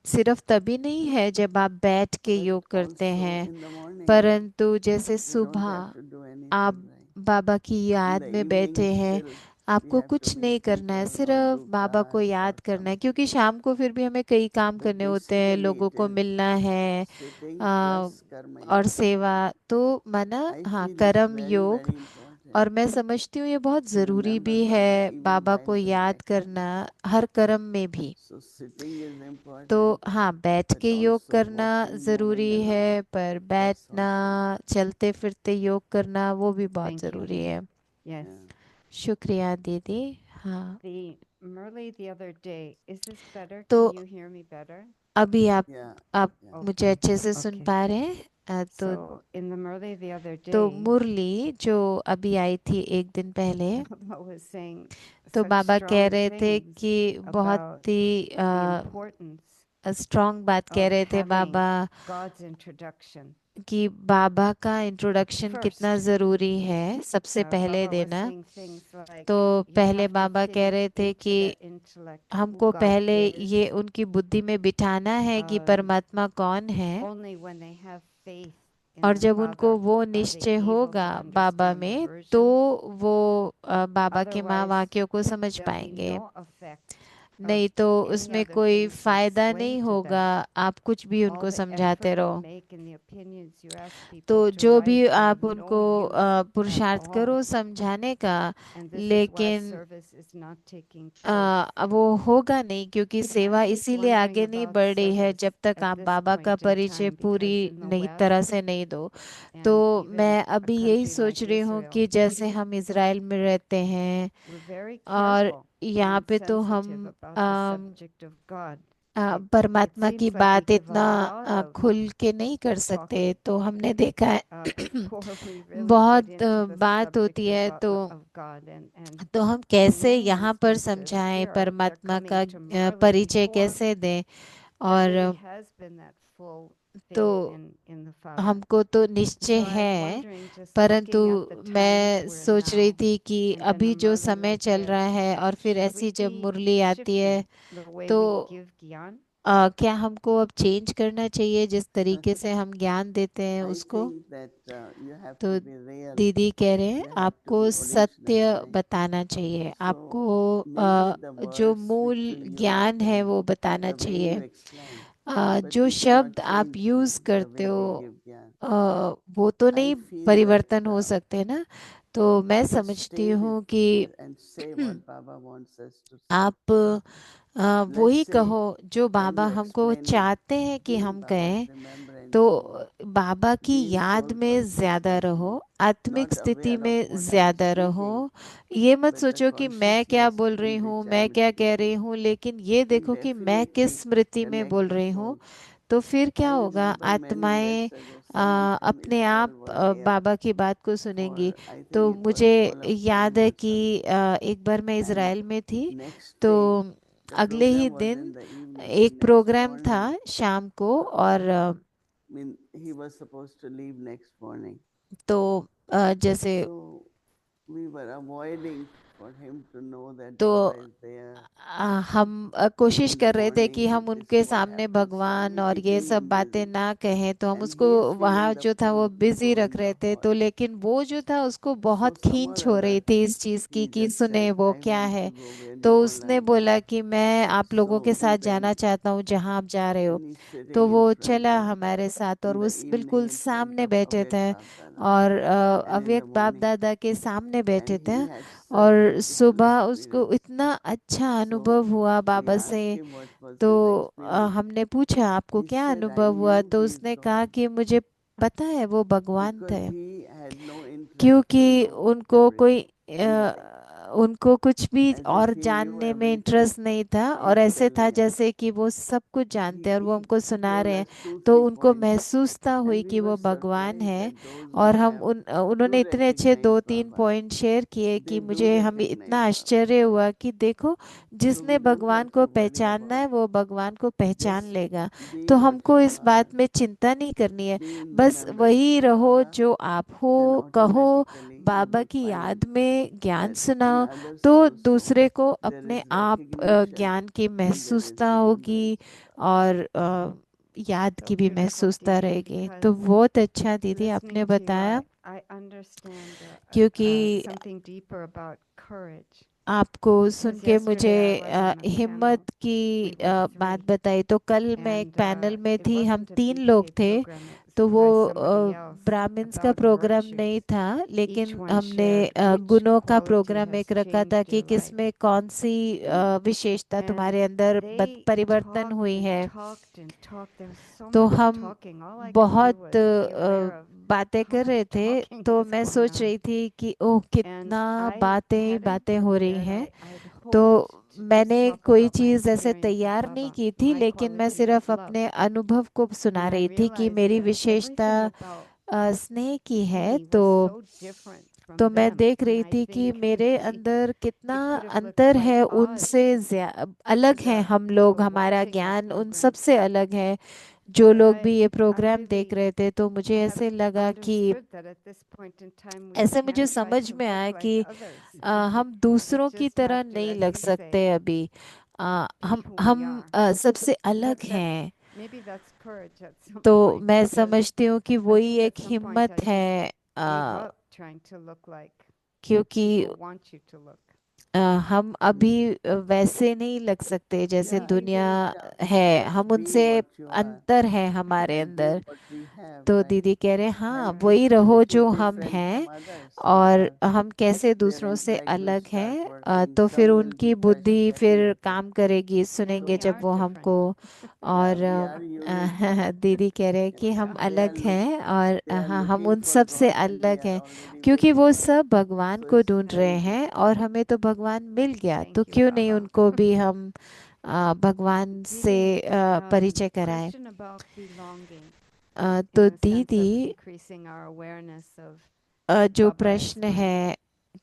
सिर्फ तभी नहीं है जब आप बैठ के but योग करते also हैं, in the morning परंतु जैसे we don't सुबह have to do anything, आप right? बाबा की In याद the में evening बैठे हैं, still we आपको have to कुछ meet नहीं करना है, people or सिर्फ do बाबा को class याद or करना है, something. क्योंकि शाम को फिर भी हमें कई काम But करने होते हैं, लोगों basically को it is मिलना है sitting आ, plus karma और yoga. सेवा। तो माना I हाँ, feel it's कर्म very, योग। very important और मैं समझती हूँ ये बहुत to ज़रूरी remember भी Baba है even बाबा को while doing याद action. करना हर कर्म में भी। So sitting is तो important, हाँ, बैठ but के योग also करना walking, moving ज़रूरी around, है, पर that's बैठना, also चलते फिरते योग करना वो भी बहुत Thank you. ज़रूरी है। Yes. yeah. शुक्रिया दीदी। हाँ, The Murli the other day, is this better? तो Can you hear me better? अभी Yeah, आप yeah. मुझे Okay, अच्छे से सुन okay. पा रहे हैं? तो So in the Murli the other तो day, मुरली जो अभी आई थी एक दिन पहले, Baba was saying तो such बाबा कह strong रहे थे things कि बहुत about he the importance strong बात कह of रहे थे having बाबा God's introduction. कि बाबा का इंट्रोडक्शन कितना First, ज़रूरी है सबसे पहले Baba was देना। saying things like, तो you पहले have to बाबा fit कह it रहे थे into कि their intellect who हमको God पहले is. ये उनकी बुद्धि में बिठाना है कि परमात्मा कौन है, Only when they have faith in और their जब उनको Father वो are they निश्चय able होगा to बाबा understand the में, तो version. वो बाबा के Otherwise, महावाक्यों को समझ there'll be पाएंगे। no effect of नहीं तो any उसमें other कोई things you फायदा explain नहीं to होगा, them. आप कुछ भी All उनको the समझाते effort you रहो। make and the opinions you ask तो people to जो भी like are आप of उनको no use at पुरुषार्थ all. करो समझाने का, And this is why लेकिन service is not taking place. अब वो होगा नहीं, क्योंकि सेवा I'm just इसीलिए wondering आगे नहीं about बढ़ रही है service जब तक at आप this बाबा का point in परिचय time, पूरी because in the नई तरह West से नहीं दो। and तो even मैं a अभी यही country सोच like रही हूँ Israel, कि जैसे हम इज़राइल में रहते हैं we're very और careful यहाँ and पे तो sensitive हम about the subject of God. It परमात्मा की seems like we बात give a इतना lot of खुल के नहीं कर सकते। talking तो हमने देखा है before we really get बहुत into the बात होती subject है, तो of God. And तो हम the कैसे young यहाँ पर instances समझाएं, here, they're परमात्मा coming का to Murli परिचय before कैसे दें। there और really has been that full तो faith in the Father. हमको तो निश्चय So I'm है, wondering, just परंतु looking at the times मैं we're सोच रही now, थी कि and then अभी the जो Murli समय like चल रहा this, है और फिर should we ऐसी जब be मुरली आती है, shifting the way तो we give Gyan? क्या हमको अब चेंज करना चाहिए जिस तरीके से हम ज्ञान देते हैं I उसको। think that you have तो to be real. दीदी कह रहे हैं You have to आपको be सत्य original, right? बताना चाहिए, आपको So maybe the जो words मूल which you use ज्ञान है and वो बताना the way चाहिए। you explain, but जो we शब्द cannot आप change यूज the करते way हो we give Gyan. वो तो I नहीं feel that परिवर्तन हो सकते ना। तो मैं to समझती stay हूँ with कि and say what Baba wants us to say. आप Let's वही say कहो जो when बाबा you हमको explain it, चाहते हैं कि feel हम Baba's कहें। remembrance तो so बाबा की being याद में soul-conscious ज्यादा means रहो, आत्मिक not स्थिति aware of में what I'm ज्यादा रहो। speaking, ये मत but the सोचो कि मैं क्या consciousness बोल रही in हूँ, which मैं I'm क्या कह रही speaking हूँ, लेकिन ये will देखो कि मैं किस definitely स्मृति में connect बोल the रही हूँ। soul. तो फिर क्या I होगा, remember many years आत्माएं ago, Sanam from अपने आप Israel was here बाबा की बात को सुनेंगी। for, I तो think it was मुझे whole of याद month है or कि something. एक बार मैं And इज़राइल में थी, next तो day, the अगले ही program was दिन in the evening, एक and next प्रोग्राम था morning, शाम को, और I mean, he was supposed to leave next morning. तो जैसे So we were avoiding for him to know that तो Baba is there. हम कोशिश In the कर रहे थे कि morning, हम this उनके what सामने happens. So भगवान we और ये keeping सब him बातें busy, ना कहें, तो हम and उसको he is वहाँ feeling the जो था वो pull to बिजी go रख in रहे the थे। hall. तो लेकिन वो जो था उसको So बहुत some or खींच हो रही other, थी इस चीज़ की he कि just सुने said, वो "I क्या want है। to go where you तो all उसने are बोला going." कि मैं आप लोगों के So he साथ जाना went, चाहता हूँ जहाँ आप जा रहे हो। and he's तो sitting in वो front चला of, हमारे साथ, और in the उस evening बिल्कुल in front सामने of बैठे Avek थे, Bab Dada, और and in the अव्यक्त बाप morning, दादा के सामने बैठे and थे। he had such a और beautiful सुबह उसको experience. इतना अच्छा So अनुभव हुआ we बाबा asked से। him what was तो his experience. हमने पूछा आपको He क्या said, "I अनुभव हुआ, knew तो he is उसने कहा God कि मुझे पता है वो भगवान because थे, he had no interest to क्योंकि know उनको कोई everything anyway, उनको कुछ भी as if और he knew जानने में everything. इंटरेस्ट नहीं था, He और is ऐसे था telling us. जैसे कि वो सब कुछ जानते हैं और वो He हमको सुना told रहे हैं। us two, तो three उनको points, महसूसता हुई and we कि were वो भगवान surprised है। that those और who हम have उन्होंने do इतने अच्छे recognize 2-3 Baba, पॉइंट शेयर किए they कि do मुझे हमें recognize इतना Baba. आश्चर्य हुआ कि देखो, So we जिसने don't भगवान have को to worry पहचानना है about वो भगवान को पहचान just लेगा। be तो what हमको you इस are, बात में चिंता नहीं करनी है, be in बस remembrance वही of रहो Baba, जो आप हो, then कहो, automatically you बाबा will की find याद में ज्ञान that in सुनाओ, others तो also दूसरे को there अपने is आप recognition ज्ञान की and there is महसूसता होगी, remembrance of Baba. और याद So की भी beautiful, महसूसता Didi, रहेगी। because तो बहुत अच्छा दीदी listening आपने to you, बताया, I understand क्योंकि something deeper about courage. आपको सुन Because के yesterday मुझे I was on a panel. हिम्मत की We were बात three, बताई। तो कल मैं एक and पैनल में it थी, हम wasn't a 3 लोग BK थे। program. It was तो वो by somebody else ब्राह्मण्स का about प्रोग्राम नहीं virtues. था, Each लेकिन one हमने shared which गुणों का quality प्रोग्राम has एक रखा था changed कि your life. किसमें कौन सी विशेषता And तुम्हारे अंदर they परिवर्तन talked हुई and है। talked and talked. There was so तो much हम talking. All I could do बहुत was be aware of बातें how कर रहे much थे। talking तो was मैं going सोच on. रही थी कि ओह, And कितना I बातें ही hadn't बातें हो रही prepared. हैं। I'd तो hoped to just मैंने talk कोई about my चीज़ ऐसे experience with तैयार नहीं Baba, की थी, my लेकिन मैं qualities of सिर्फ love. अपने अनुभव को सुना And I रही थी कि realized मेरी that विशेषता everything about स्नेह की है। me तो was so different from मैं them. देख And रही I थी कि think मेरे maybe अंदर कितना it could have looked अंतर quite है, odd उनसे अलग to हैं the हम लोग, people हमारा watching the ज्ञान उन program. सब से अलग है जो But लोग भी ये I प्रोग्राम देख really रहे थे। तो मुझे have ऐसे लगा कि understood that at this point in time we ऐसे मुझे can't try समझ to में आया look like कि others. हम We दूसरों की just तरह have to, नहीं as लग you सकते say, अभी। be who we हम are. सबसे अलग That हैं। maybe that's courage at some तो point, मैं because समझती हूँ कि I वही think एक at some point हिम्मत I just है, gave up trying to look like क्योंकि people want you to look. हम अभी वैसे नहीं लग सकते जैसे Yeah, I दुनिया think है, just हम be उनसे what you are अंतर है हमारे and do अंदर। what we have, तो right? दीदी कह रहे हाँ, And वही if रहो it is जो हम different हैं, from others, और our हम कैसे their दूसरों से intellect will अलग start हैं। working. तो फिर Some will उनकी detect बुद्धि फिर definitely. काम करेगी, And सुनेंगे we जब are वो different. हमको। और Yeah, we are unique. दीदी कह रहे हैं कि हम They are अलग हैं, और they are हाँ, हम looking उन for सब से God and we अलग are हैं, already क्योंकि with वो God. सब भगवान So को it's ढूंढ रहे very हैं, different. और हमें तो भगवान मिल गया, Thank तो you, क्यों नहीं Baba. उनको भी हम भगवान से Didi, परिचय कराएं। question about belonging तो in the sense of दीदी increasing our awareness of जो Baba as प्रश्न my है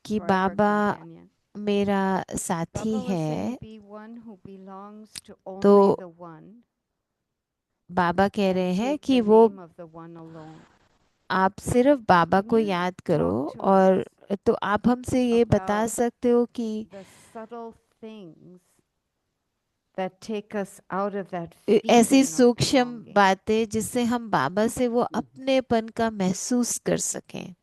कि forever बाबा companion. मेरा साथी Baba was saying, है, be one who belongs to तो only the one बाबा कह and रहे हैं take कि the वो name of the one alone. आप सिर्फ बाबा Can को you याद करो। talk to और us तो आप हमसे ये बता about सकते हो कि the subtle things that take us out of that ऐसी feeling of सूक्ष्म belonging? बातें जिससे हम बाबा से वो अपनेपन का महसूस कर सकें।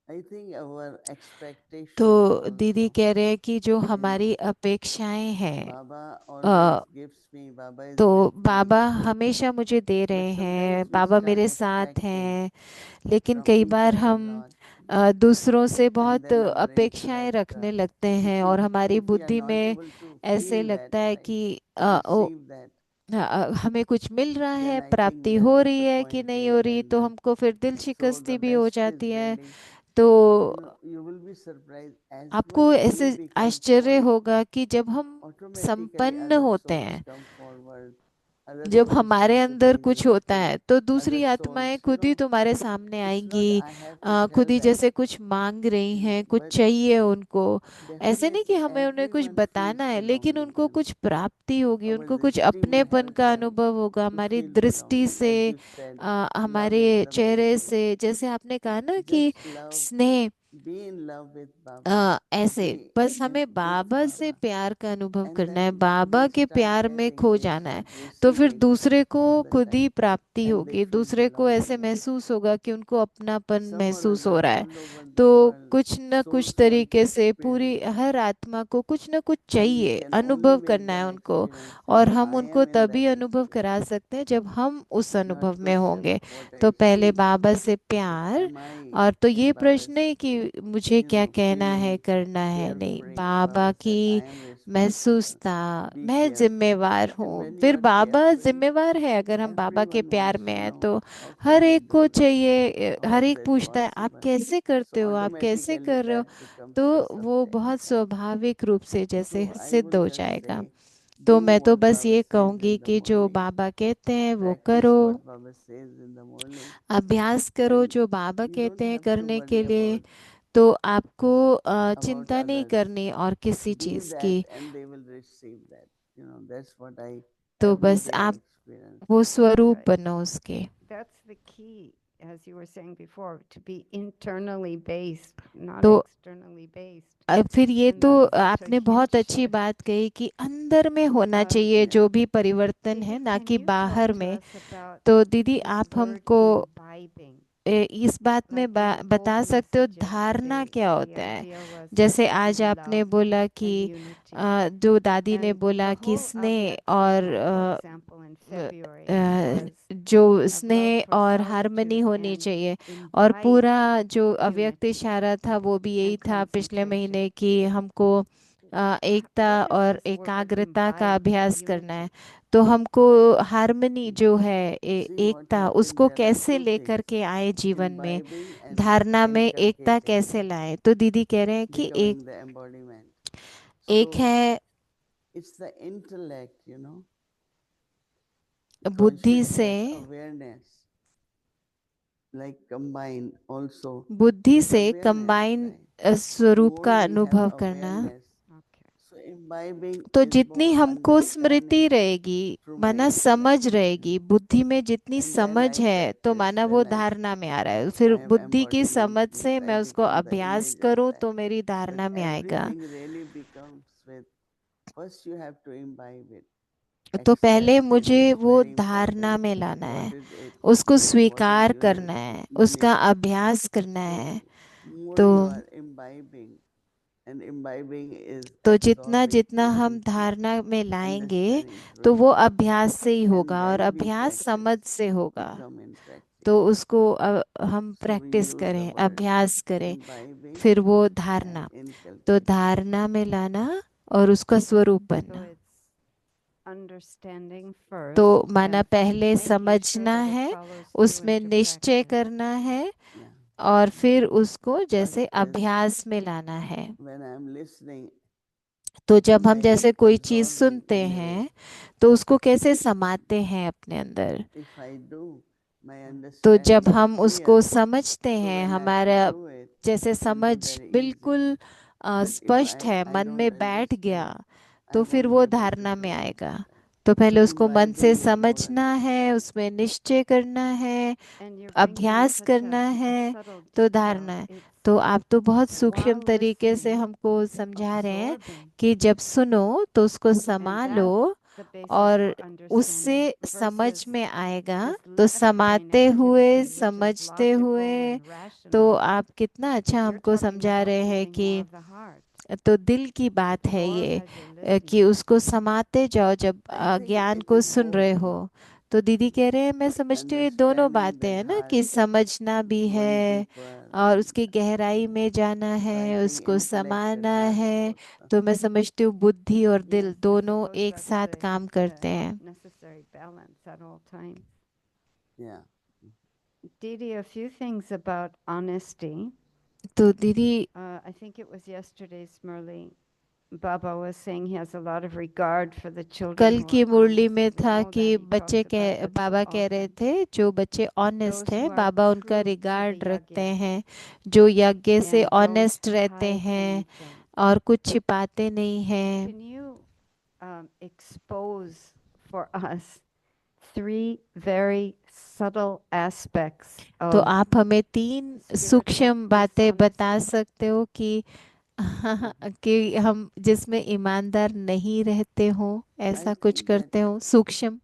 I think our expectation तो दीदी also. कह रहे हैं कि जो You हमारी know, अपेक्षाएं हैं, Baba always gives me. Baba is तो with me. बाबा हमेशा मुझे दे But रहे हैं, sometimes we बाबा start मेरे साथ expecting हैं। लेकिन from कई each बार other a हम lot. दूसरों से And बहुत then our अपेक्षाएं intellect, रखने लगते हैं, और हमारी if we are बुद्धि not में able to ऐसे feel that, लगता है right, कि receive that, हमें कुछ मिल रहा then है, I think प्राप्ति we are हो रही है कि नहीं disappointed हो रही, and तो हमको फिर दिल so the शिकस्ती भी हो best is जाती है। really, तो you will be surprised as आपको much we ऐसे become आश्चर्य full, होगा कि जब हम automatically संपन्न other होते souls हैं, come forward, other जब souls हमारे अंदर कुछ participate होता है, in, तो other दूसरी आत्माएं souls, खुद ही तुम्हारे सामने it's not आएंगी, I have to खुद tell ही that, जैसे कुछ मांग रही हैं, कुछ but चाहिए उनको। ऐसे नहीं कि definitely हमें उन्हें कुछ everyone feels बताना है, लेकिन belonging, उनको कुछ प्राप्ति होगी, Our उनको कुछ drisти will अपनेपन help का them अनुभव होगा, to हमारी feel दृष्टि belonging. से, As you said, love हमारे is the चेहरे main से, thing. जैसे आपने कहा ना कि Just love, स्नेह, be in love with Baba, ऐसे be बस in हमें with बाबा से Baba, प्यार का अनुभव and करना है, then you बाबा will के start प्यार में getting खो this जाना है। and तो फिर receiving दूसरे को all the खुद ही time, प्राप्ति and they होगी, feel दूसरे को ऐसे belonging. महसूस होगा कि उनको अपनापन Some or महसूस हो other, रहा है। all over the तो world, कुछ न कुछ souls want to तरीके से पूरी experience, हर आत्मा को कुछ न कुछ and we चाहिए, can only अनुभव make करना है that उनको, experience और when हम I उनको am in तभी that अनुभव करा experience, सकते हैं जब हम उस not अनुभव में question होंगे। what तो I पहले feel. बाबा से प्यार, Am I और तो in ये प्रश्न Baba's, नहीं कि मुझे क्या कहना है, feeling करना है, नहीं, carefree? Baba Baba said, I की am responsible. महसूसता, Be मैं carefree. जिम्मेवार And हूँ। when you फिर are बाबा carefree, जिम्मेवार है, अगर हम बाबा के everyone प्यार wants में to हैं know तो how हर can I एक को do that? चाहिए, How हर is एक that पूछता है आप possible? कैसे So करते हो, आप कैसे automatically कर रहे हो। that becomes तो the वो subject. बहुत स्वाभाविक रूप से जैसे So I सिद्ध will हो just जाएगा। say, तो do मैं तो what बस Baba ये says कहूंगी in the कि जो morning. बाबा कहते हैं वो Practice करो, what Baba says in the morning. अभ्यास करो And जो बाबा you don't कहते हैं have to करने के worry लिए। about तो आपको about चिंता नहीं others. करनी और किसी Be चीज that की। and they will receive that. That's what I तो every बस day आप experience. वो स्वरूप Right. बनो उसके। That's the key, as you were saying before, to be internally based, not तो externally based. फिर ये And तो that's such a आपने बहुत huge अच्छी shift. बात कही कि अंदर में होना चाहिए Yeah. जो भी परिवर्तन है, Didi, ना can कि you बाहर talk to में। us about तो दीदी this आप word हमको imbibing? इस बात में Like in बता both सकते हो messages धारणा today, क्या the होता है। idea was जैसे आज about आपने love बोला कि and unity. जो दादी ने And बोला the कि whole स्नेह Abhyakt और Sangam, for example, in February was जो of love स्नेह for और हारमनी solitude होनी and चाहिए, और invite पूरा जो अव्यक्त unity इशारा था वो भी यही and था पिछले concentration. महीने कि हमको एकता What does और this word एकाग्रता का imbibe अभ्यास करना है। unity? तो हमको हारमनी जो है, See what एकता, happened, उसको there are कैसे two लेकर things, के आए जीवन में, imbibing and धारणा में एकता inculcating, कैसे लाए। तो दीदी कह रहे हैं कि एक becoming the embodiment. एक So है it's the intellect, बुद्धि से, consciousness, awareness, like combine also बुद्धि with से awareness, कंबाइन right? स्वरूप More का we have अनुभव करना। awareness. Okay. So imbibing तो is जितनी more हमको स्मृति understanding रहेगी, through my माना intellect. समझ रहेगी, बुद्धि में जितनी And then समझ I है तो practice, माना वो then धारणा में आ रहा है, फिर I have बुद्धि की embodiment, समझ means से I मैं उसको become the अभ्यास image of करूं that. तो मेरी But धारणा में आएगा। everything really becomes with, first you have to imbibe it. तो पहले Accept it मुझे is वो very धारणा important. में लाना What है, is it? उसको What is स्वीकार करना है, उसका unity? अभ्यास करना है। So more तो you are imbibing, and imbibing is तो जितना absorbing जितना through हम teaching, धारणा में लाएंगे understanding through तो वो teaching, अभ्यास से ही and होगा, और then we अभ्यास practice समझ से to होगा। come in practice. तो उसको हम So we practice use the करें, word अभ्यास करें, imbibing फिर वो and धारणा। तो inculcating. धारणा में लाना और उसका स्वरूप So बनना। it's understanding तो first माना and पहले making sure समझना that it है, follows through उसमें into निश्चय practice. करना है, Yeah. और फिर उसको जैसे First is अभ्यास में लाना है। when I am listening, तो जब हम I जैसे कोई चीज absorb in, सुनते in हैं it. तो उसको कैसे समाते हैं अपने अंदर। If I do, my तो जब understanding हम is उसको clear. समझते So हैं, when I हमारा do it, जैसे it will be समझ very easy. बिल्कुल But if स्पष्ट है, I मन don't में बैठ गया, understand, I तो फिर won't वो be able to धारणा में do it. आएगा। तो So पहले उसको मन से imbibing is more समझना like that. है, उसमें निश्चय करना है, And you're bringing अभ्यास such करना a है, subtle तो detail. धारणा है। It's तो आप तो बहुत सूक्ष्म while तरीके से listening, हमको समझा रहे हैं absorbing. कि जब सुनो तो उसको And समा लो, that's the basis और for उससे understanding समझ versus में आएगा। this तो left brain समाते हुए, activity, which is समझते logical हुए, and तो rational. आप कितना अच्छा You're हमको talking समझा about रहे हैं using कि more of the heart. तो दिल की बात है Absorb ये, as you're कि listening. उसको समाते जाओ जब I think ज्ञान it को is सुन रहे both, हो। तो दीदी कह रहे हैं मैं समझती हूँ ये दोनों understanding बातें that हैं ना, heart कि समझना भी going है deeper. और उसकी गहराई में जाना So I है, think उसको intellect and समाना heart है। both. तो मैं समझती हूँ बुद्धि और दिल Yes, I दोनों suppose एक that's साथ काम करते हैं। necessary balance at all times. Yeah. Didi, a few things about honesty. तो दीदी I think it was yesterday's Murli. Baba was saying he has a lot of regard for the children कल who की are Murali honest. में We था know कि that he बच्चे talked about that so बाबा कह रहे often. थे जो बच्चे ऑनेस्ट Those हैं who are बाबा उनका true to the रिगार्ड रखते yagya हैं, जो यज्ञ से and don't ऑनेस्ट रहते hide हैं anything. और कुछ छिपाते नहीं हैं। Can you expose for us 3 very subtle aspects तो of आप हमें 3 spiritual सूक्ष्म बातें बता dishonesty? सकते हो कि कि हम जिसमें ईमानदार नहीं रहते हो, ऐसा I कुछ think that करते हो सूक्ष्म।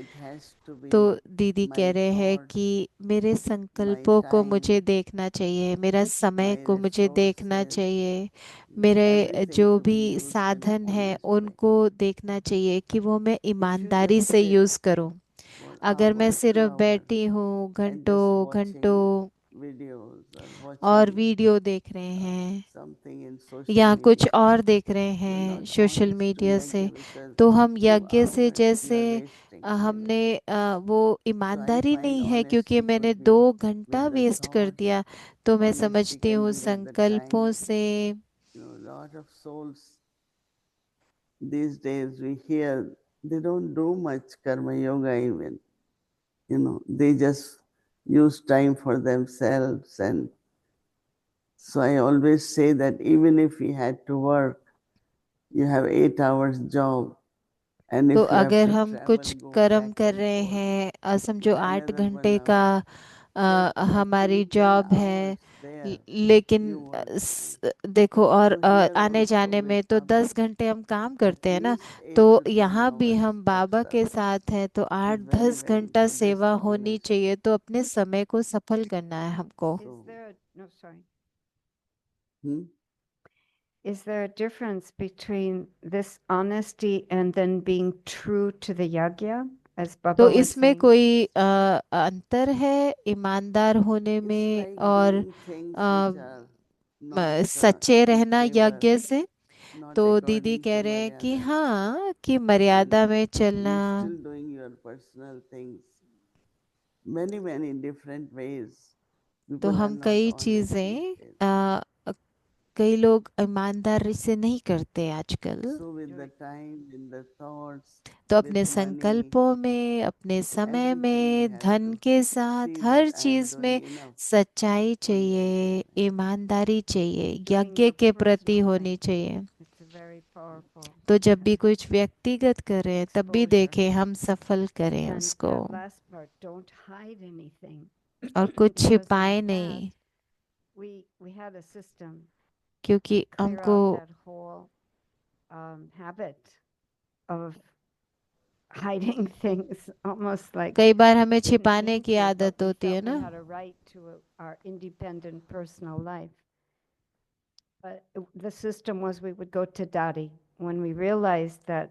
it has to तो be दीदी कह my रहे हैं thoughts, कि मेरे my संकल्पों को मुझे time, देखना चाहिए, मेरा समय my को मुझे देखना resources, चाहिए, मेरे everything जो to be भी used in साधन हैं honest way. उनको देखना चाहिए कि वो मैं If you ईमानदारी just से sit यूज़ करूं। for अगर मैं hours, 2 सिर्फ hours, बैठी हूँ and just घंटों watching घंटों videos or और watching वीडियो देख रहे हैं something in social या कुछ media, और देख रहे you're हैं not social honest to media से, yajna because तो हम 2 यज्ञ से hours you जैसे are wasting, हमने वो So I ईमानदारी find नहीं है, क्योंकि honesty मैंने could 2 be घंटा with the वेस्ट कर thoughts. दिया। तो मैं Honesty समझती can हूँ be with the संकल्पों time. से। Lot of souls these days we hear they don't do much karma yoga even. They just use time for themselves. And so I always say that even if we had to work, you have 8 hours job. And तो if you have अगर to हम travel, कुछ go कर्म back कर and रहे forth, हैं समझो 8 another 1 घंटे का hour. So हमारी actually 10 जॉब है, hours there लेकिन you work. देखो और So here आने also जाने with में तो Baba, 10 घंटे हम काम at करते हैं ना। least 8 तो to 10 यहाँ भी hours हम of बाबा के service साथ हैं तो is very, 8-10 very घंटा important. सेवा That's the होनी honest. चाहिए, तो अपने समय को सफल करना है हमको। Is there no, sorry. Hmm? Is there a difference between this honesty and then being true to the yagya, as Baba तो was इसमें saying? कोई अंतर है ईमानदार होने It's में like और doing things a, which are not सच्चे in रहना favor, यज्ञ से? not तो दीदी according कह to रहे हैं कि Maryada, हाँ, कि and मर्यादा में चलना। you're still doing your personal things. Many, many different ways. तो People are हम not कई honest these चीजें days. कई लोग ईमानदारी से नहीं करते आजकल। So with the time, in the thoughts, तो with अपने money, संकल्पों में, अपने समय everything we में, have धन to के साथ, see her that I am चीज में doing enough सच्चाई for the चाहिए, Yajna. ईमानदारी चाहिए, Doing यज्ञ your के प्रति personal होनी thing. चाहिए। It's very powerful. तो जब भी कुछ व्यक्तिगत करें तब भी Exposure. देखें हम सफल करें And उसको, that last part, don't hide anything. और कुछ Because in छिपाए the नहीं, past, we had a system क्योंकि to clear हमको out that whole habit of hiding things, almost like कई बार हमें didn't छिपाने mean की to, आदत but we होती है felt we ना। had a right to our independent personal life. But the system was we would go to Dari when we realized that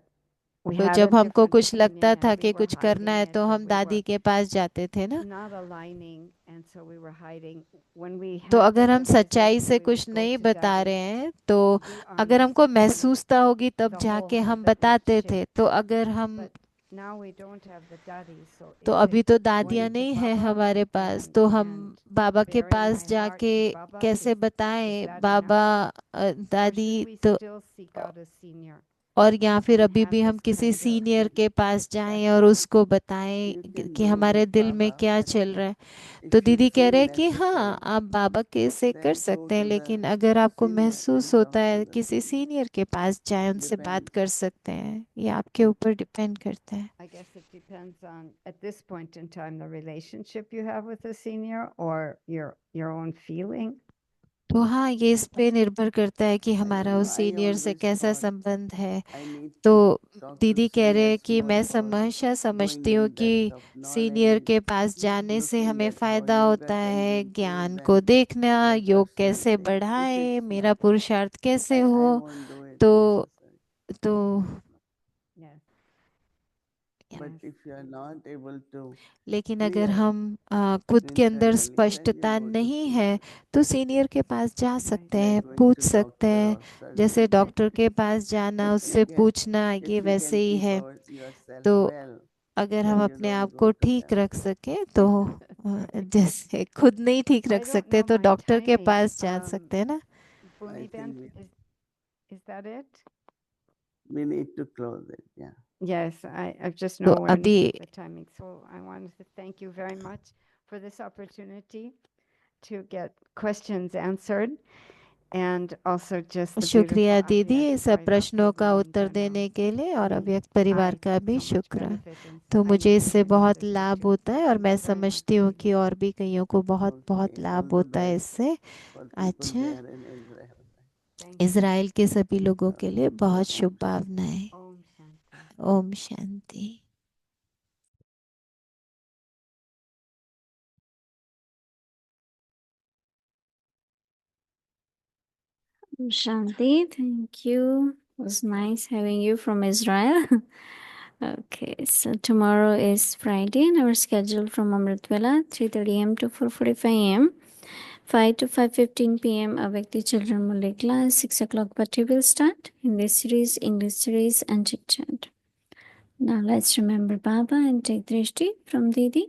we तो had a जब हमको different कुछ opinion लगता था and कि we were कुछ करना hiding है it तो or हम we दादी were के पास जाते थे ना। not aligning, and so we were hiding. When we तो had अगर the हम सच्चाई realization, से we कुछ would go नहीं to बता Dari रहे हैं, तो and be अगर honest, हमको and महसूसता होगी तब the whole जाके हम habit would बताते थे। shift. तो अगर हम But now we don't have the Dari, so तो is अभी it तो going दादियाँ to नहीं है Baba हमारे पास, तो हम and बाबा के bearing my पास heart जाके to Baba? कैसे Is बताएं that बाबा enough? Or दादी। should we तो still seek out a senior और या फिर and अभी have भी हम this किसी kind of सीनियर के पास जाएं और उसको बताएं You can कि do हमारे with दिल में Baba, क्या but चल रहा है। तो if you दीदी कह feel रहे हैं कि हाँ, necessary, आप बाबा के से कर then go सकते हैं, to लेकिन the अगर आपको senior महसूस and होता talk to है the किसी senior. सीनियर के पास जाए, उनसे बात Depends. कर सकते हैं। ये आपके ऊपर डिपेंड करता है। I guess it depends on, at this point in time, the relationship you have with the senior or your own feeling. तो हाँ, ये इस पे निर्भर करता है कि I हमारा don't know. उस I सीनियर से always कैसा thought संबंध है। I need तो to talk to दीदी कह रहे हैं seniors कि more मैं for हमेशा going समझती हूँ in कि depth of सीनियर knowledge, के पास जाने से looking हमें at how फायदा yoga होता can है, be ज्ञान improved को and देखना, their योग personal कैसे things. If बढ़ाए, it's मेरा not, पुरुषार्थ कैसे I हो। won't do it तो necessary. तो Yes. सकें। But if you are not able to लेकिन अगर clear हम खुद के अंदर internally, then you स्पष्टता go to नहीं senior. है तो सीनियर के पास जा सकते Like हैं, going पूछ to सकते doctor हैं। or surgeon. जैसे डॉक्टर के पास जाना, If उससे you can, पूछना, if ये you वैसे can ही keep है। yourself तो well, अगर हम then you अपने don't आप go को to ठीक them. रख सके तो जैसे खुद नहीं ठीक I रख don't सकते know तो my डॉक्टर के timing. पास जा सकते हैं ना। Bhumi think Ben, is that it? We need to close it. Yeah. Yes, I just तो know when अभी the timing. So I wanted to thank you very much for this opportunity to get questions answered and also just the शुक्रिया beautiful दीदी Avyakt सब Paribhar प्रश्नों का program in Uttar general. देने के लिए और And अव्यक्त परिवार I का get भी so much शुक्र। benefit and तो I मुझे know इससे many बहुत others do लाभ too. होता है और Thank मैं you very much. समझती हूँ कि और भी कईयों को बहुत बहुत Okay. लाभ All the होता है best इससे। for people अच्छा, there in Israel. Thank you. Israel के सभी लोगों के लिए बहुत शुभ भावनाएं। Om Shanti. Om Shanti. Shanti, thank you. It was nice having you from Israel. Okay, so tomorrow is Friday and our schedule from Amrit Vela 3:30 a.m. to 4:45 a.m. 5 to 5:15 p.m. Avyakti Children Malay class. 6 o'clock Patti will start. Hindi series, English series and chit chat. Now let's remember Baba and take Drishti from Didi.